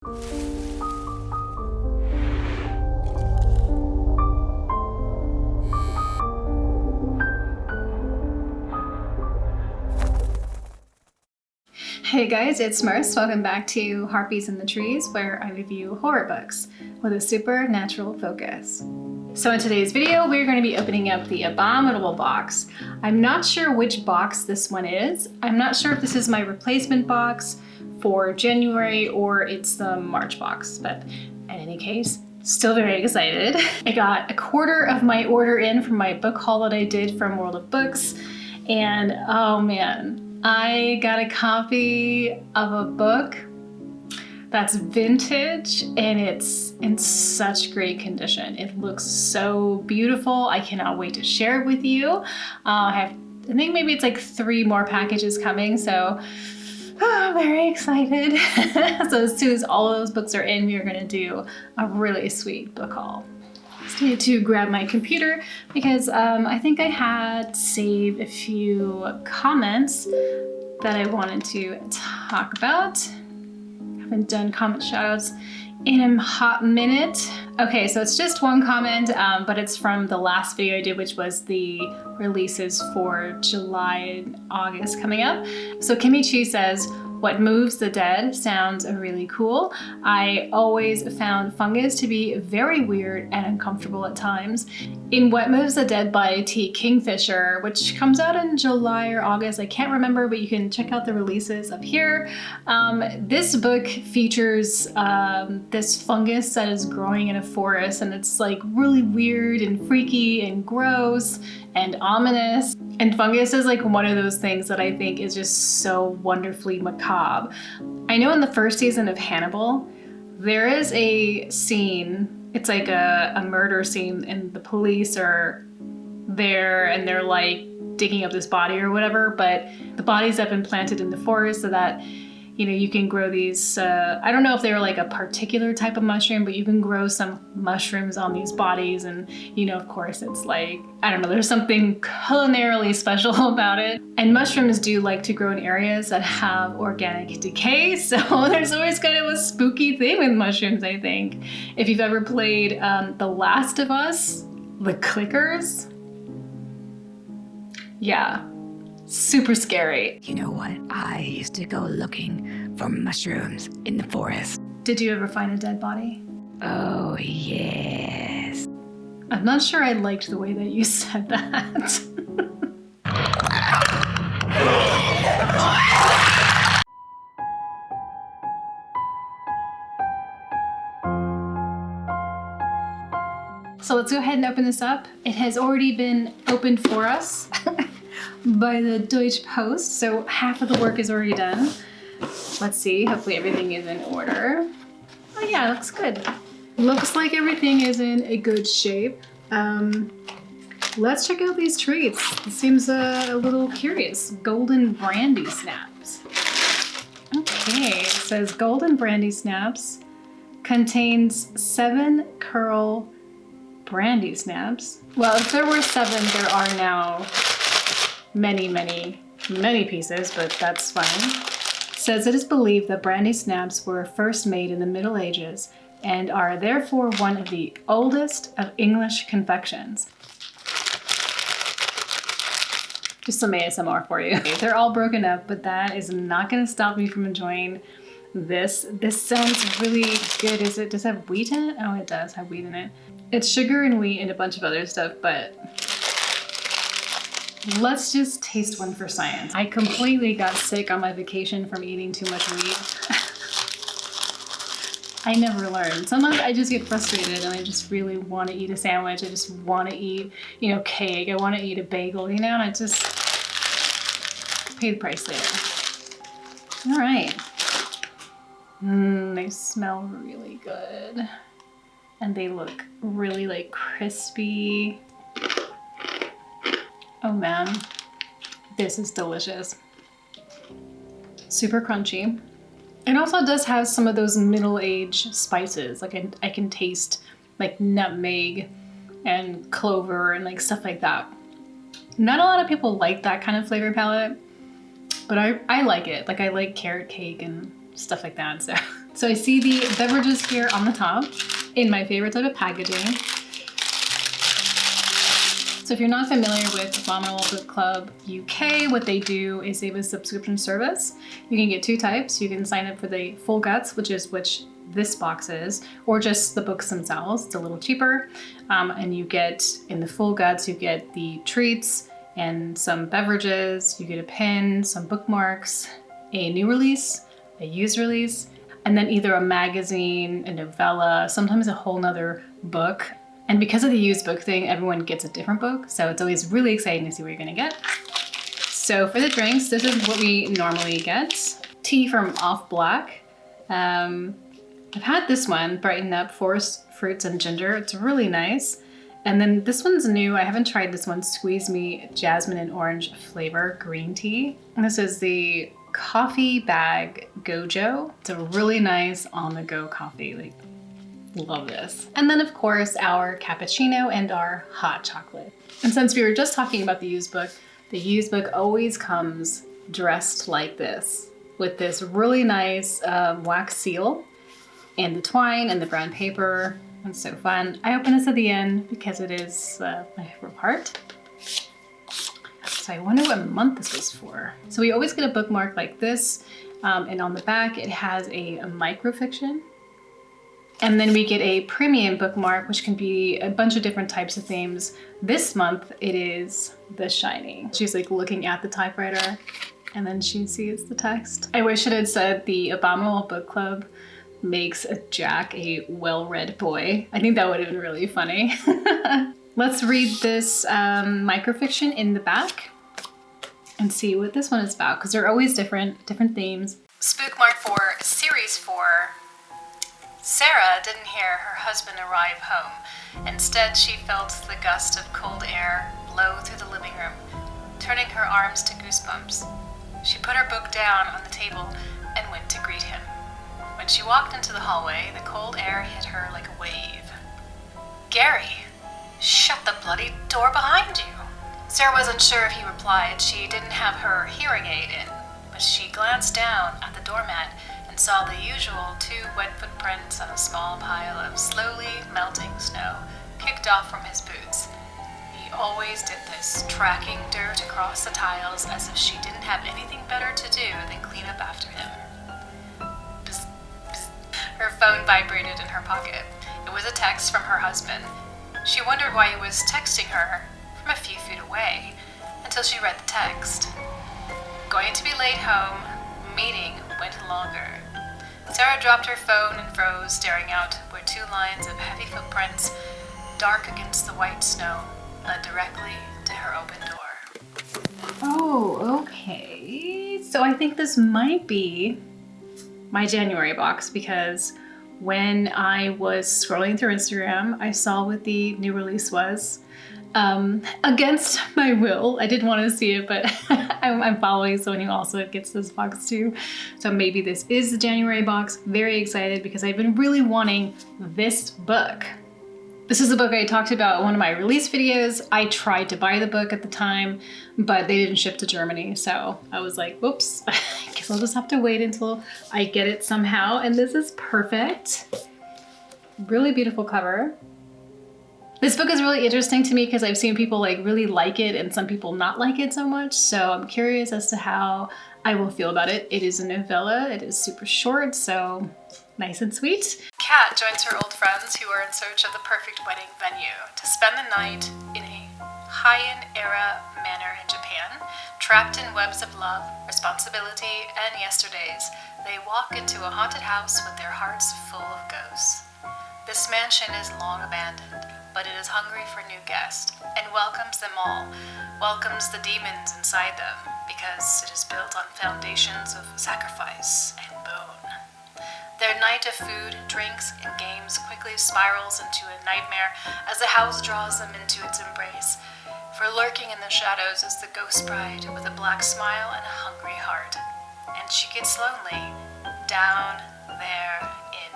Hey guys, it's Mars. Welcome back to Harpies in the Trees, where I review horror books with a supernatural focus. So in today's video, we're going to be opening up the Abominable box. I'm not sure which box this one is. I'm not sure if this is my replacement box for January or it's the March box, but in any case, still very excited. I got a quarter of my order in from my book haul that I did from World of Books, and oh man, I got a copy of a book that's vintage and it's in such great condition. It looks so beautiful. I cannot wait to share it with you. I think maybe it's like 3 more packages coming, so I'm very excited. So as soon as all of those books are in, we are gonna do a really sweet book haul. Just need to grab my computer because I think I had saved a few comments that I wanted to talk about. I haven't done comment shoutouts in a hot minute. Okay, so it's just one comment, but it's from the last video I did, which was the releases for July and August coming up. So Kimmy Chi says, "What moves the dead sounds really cool. I always found fungus to be very weird and uncomfortable at times." In What Moves the Dead by T. Kingfisher, which comes out in July or August, I can't remember, but you can check out the releases up here. This book features this fungus that is growing in a forest, and it's like really weird and freaky and gross and ominous. And fungus is like one of those things that I think is just so wonderfully macabre. I know in the first season of Hannibal, there is a scene, it's like a murder scene, and the police are there and they're like digging up this body or whatever, but the bodies have been planted in the forest so that, you know, you can grow these, I don't know if they were like a particular type of mushroom, but you can grow some mushrooms on these bodies, and, you know, of course it's like, I don't know, there's something culinarily special about it. And mushrooms do like to grow in areas that have organic decay, so there's always kind of a spooky thing with mushrooms, I think. If you've ever played The Last of Us, the clickers, yeah. Super scary. You know what? I used to go looking for mushrooms in the forest. Did you ever find a dead body? Oh, yes. I'm not sure I liked the way that you said that. So let's go ahead and open this up. It has already been opened for us by the Deutsche Post, so half of the work is already done. Let's see, hopefully everything is in order. Oh yeah, it looks good. Looks like everything is in a good shape. Let's check out these treats. It seems a little curious. Golden brandy snaps. Okay, it says golden brandy snaps contains 7 curl brandy snaps. Well, if there were 7, there are now many pieces, but that's fine. Says it is believed that brandy snaps were first made in the Middle Ages and are therefore one of the oldest of English confections. Just some ASMR for you. They're all broken up, but that is not going to stop me from enjoying this. This sounds really good. Does it have wheat in it? Oh, it does have wheat in it. It's sugar and wheat and a bunch of other stuff, but let's just taste one for science. I completely got sick on my vacation from eating too much wheat. I never learn. Sometimes I just get frustrated and I just really want to eat a sandwich. I just want to eat, you know, cake. I want to eat a bagel, you know, and I just pay the price later. All right. They smell really good. And they look really like crispy. Oh man, this is delicious. Super crunchy. It also does have some of those middle-aged spices. Like I can taste like nutmeg and clover and like stuff like that. Not a lot of people like that kind of flavor palette, but I like it. Like I like carrot cake and stuff like that. So So I see the beverages here on the top in my favorite type of packaging. So if you're not familiar with Abominable Book Club UK, what they do is they have a subscription service. You can get two types. You can sign up for the full guts, which this box is, or just the books themselves. It's a little cheaper. And you get, in the full guts, you get the treats and some beverages. You get a pin, some bookmarks, a new release, a used release, and then either a magazine, a novella, sometimes a whole nother book. And because of the used book thing, everyone gets a different book. So it's always really exciting to see what you're gonna get. So for the drinks, this is what we normally get. Tea from Off Black. I've had this one, Brighten Up Forest Fruits and Ginger. It's really nice. And then this one's new. I haven't tried this one, Squeeze Me Jasmine and Orange Flavor Green Tea. And this is the Coffee Bag Gojo. It's a really nice on-the-go coffee. Love this. And then of course our cappuccino and our hot chocolate. And since we were just talking about the used book always comes dressed like this, with this really nice wax seal and the twine and the brown paper. It's so fun. I open this at the end because it is my favorite part. So I wonder what month this was for. So we always get a bookmark like this, and on the back it has a microfiction. And then we get a premium bookmark, which can be a bunch of different types of themes. This month, it is The Shining. She's like looking at the typewriter and then she sees the text. I wish it had said the Abominable Book Club makes Jack a well-read boy. I think that would have been really funny. Let's read this microfiction in the back and see what this one is about, because they're always different themes. Spookmark for Series 4. Sarah didn't hear her husband arrive home. Instead, she felt the gust of cold air blow through the living room, turning her arms to goosebumps. She put her book down on the table and went to greet him. When she walked into the hallway, the cold air hit her like a wave. "Gary, shut the bloody door behind you." Sarah wasn't sure if he replied. She didn't have her hearing aid in, but she glanced down at the doormat and saw the usual 2 wet footprints on a small pile of slowly melting snow kicked off from his boots. He always did this, tracking dirt across the tiles as if she didn't have anything better to do than clean up after him. Bzz, bzz. Her phone vibrated in her pocket. It was a text from her husband. She wondered why he was texting her from a few feet away until she read the text. "Going to be late home. Meeting went longer." Sarah dropped her phone and froze, staring out where 2 lines of heavy footprints, dark against the white snow, led directly to her open door. Oh, okay. So I think this might be my January box, because when I was scrolling through Instagram, I saw what the new release was. Against my will. I didn't want to see it, but I'm following someone who also gets this box too. So maybe this is the January box. Very excited because I've been really wanting this book. This is a book I talked about in one of my release videos. I tried to buy the book at the time, but they didn't ship to Germany. So I was like, whoops, I guess I'll just have to wait until I get it somehow. And this is perfect. Really beautiful cover. This book is really interesting to me because I've seen people really like it and some people not like it so much. So I'm curious as to how I will feel about it. It is a novella. It is super short, so nice and sweet. Kat joins her old friends who are in search of the perfect wedding venue to spend the night in a Heian era manor in Japan. Trapped in webs of love, responsibility, and yesterdays, they walk into a haunted house with their hearts full of ghosts. This mansion is long abandoned, but it is hungry for new guests and welcomes them all, welcomes the demons inside them, because it is built on foundations of sacrifice and bone. Their night of food, drinks, and games quickly spirals into a nightmare as the house draws them into its embrace. For lurking in the shadows is the ghost bride with a black smile and a hungry heart. And she gets lonely down there in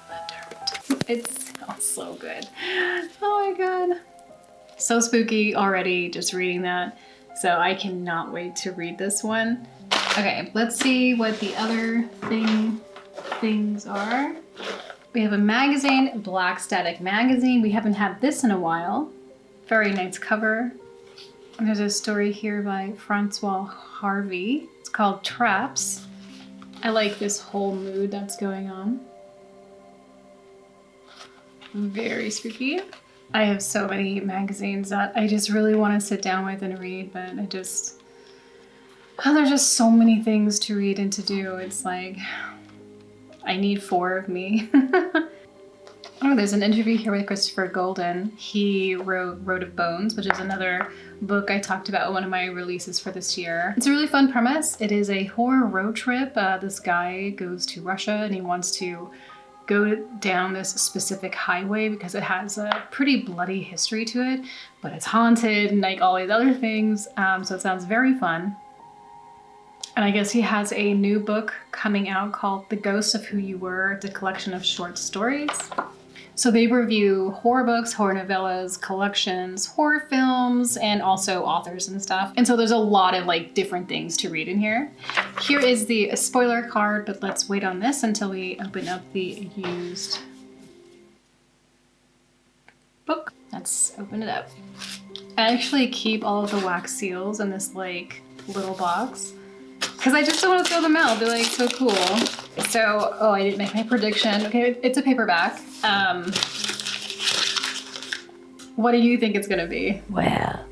the dirt. It sounds so good. Oh my god. So spooky already just reading that. So I cannot wait to read this one. Okay, let's see what the other thing things are. We have a magazine, Black Static magazine. We haven't had this in a while. Very nice cover. And there's a story here by Francois Harvey. It's called Traps. I like this whole mood that's going on. Very spooky. I have so many magazines that I just really want to sit down with and read, but there's just so many things to read and to do. It's like, I need 4 of me. Oh, there's an interview here with Christopher Golden. He wrote Road of Bones, which is another book I talked about in one of my releases for this year. It's a really fun premise. It is a horror road trip. This guy goes to Russia and he wants to go down this specific highway because it has a pretty bloody history to it, but it's haunted and like all these other things. So it sounds very fun. And I guess he has a new book coming out called The Ghost of Who You Were. It's a collection of short stories. So they review horror books, horror novellas, collections, horror films, and also authors and stuff. And so there's a lot of like different things to read in here. Here is the spoiler card, but let's wait on this until we open up the used book. Let's open it up. I actually keep all of the wax seals in this like little box because I just don't want to throw them out. They're like so cool. So, oh, I didn't make my prediction. Okay, it's a paperback. What do you think it's gonna be? Well,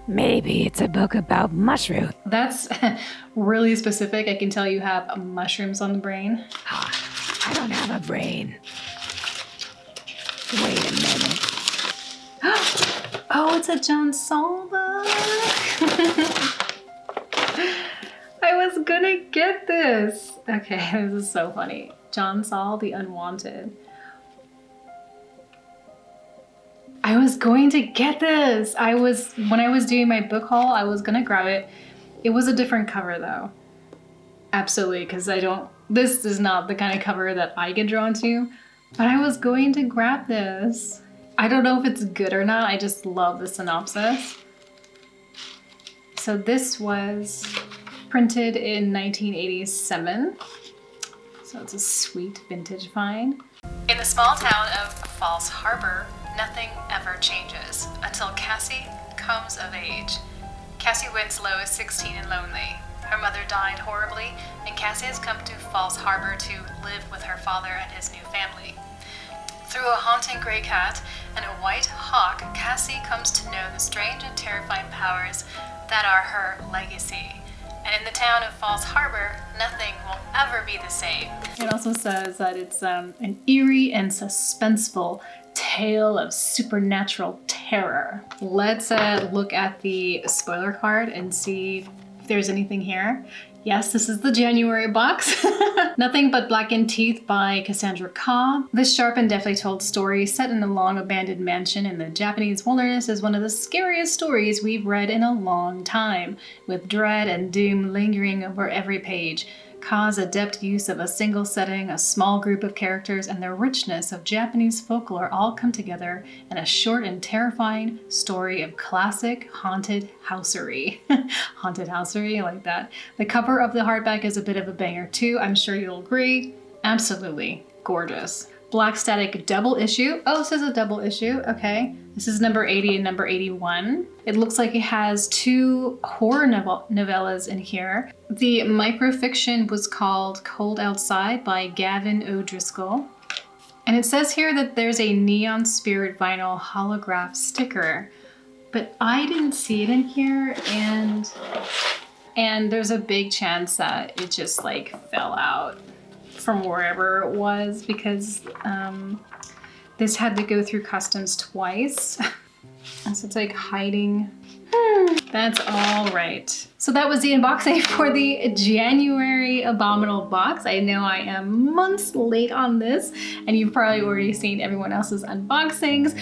maybe it's a book about mushrooms. That's really specific. I can tell you have mushrooms on the brain. I don't have a brain. Wait a minute. Oh, it's a John Saul book. I was gonna get this. Okay, this is so funny. John Saul, The Unwanted. I was going to get this. When I was doing my book haul, I was gonna grab it. It was a different cover though. Absolutely, because this is not the kind of cover that I get drawn to, but I was going to grab this. I don't know if it's good or not. I just love the synopsis. So this was printed in 1987. So it's a sweet vintage find. In the small town of Falls Harbor, nothing ever changes until Cassie comes of age. Cassie Winslow is 16 and lonely. Her mother died horribly, and Cassie has come to Falls Harbor to live with her father and his new family. Through a haunting gray cat and a white hawk, Cassie comes to know the strange and terrifying powers that are her legacy. And in the town of Falls Harbor, nothing will ever be the same. It also says that it's an eerie and suspenseful tale of supernatural terror. Let's look at the spoiler card and see if there's anything here. Yes, this is the January box. Nothing But Blackened Teeth by Cassandra Kah. This sharp and deftly told story set in a long abandoned mansion in the Japanese wilderness is one of the scariest stories we've read in a long time, with dread and doom lingering over every page. Kah's adept use of a single setting, a small group of characters, and the richness of Japanese folklore all come together in a short and terrifying story of classic haunted housery. Haunted housery, I like that. The cover of the hardback is a bit of a banger too, I'm sure you'll agree. Absolutely gorgeous. Black Static double issue. Oh, this is a double issue, okay. This is number 80 and number 81. It looks like it has 2 horror novellas in here. The microfiction was called Cold Outside by Gavin O'Driscoll. And it says here that there's a Neon Spirit vinyl holograph sticker, but I didn't see it in here, and there's a big chance that it just like fell out from wherever it was because this had to go through customs twice. So it's like hiding. That's all right. So that was the unboxing for the January Abominable box. I know I am months late on this, and you've probably already seen everyone else's unboxings,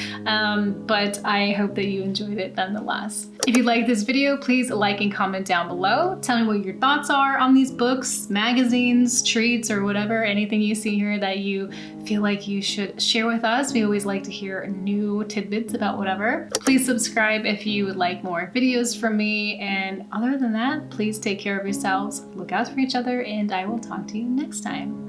but I hope that you enjoyed it nonetheless. If you like this video, please like and comment down below. Tell me what your thoughts are on these books, magazines, treats, or whatever, anything you see here that you feel like you should share with us. We always like to hear new tidbits about whatever. Please subscribe if you would like more videos from me, and other than that, please take care of yourselves, look out for each other, and I will talk to you next time.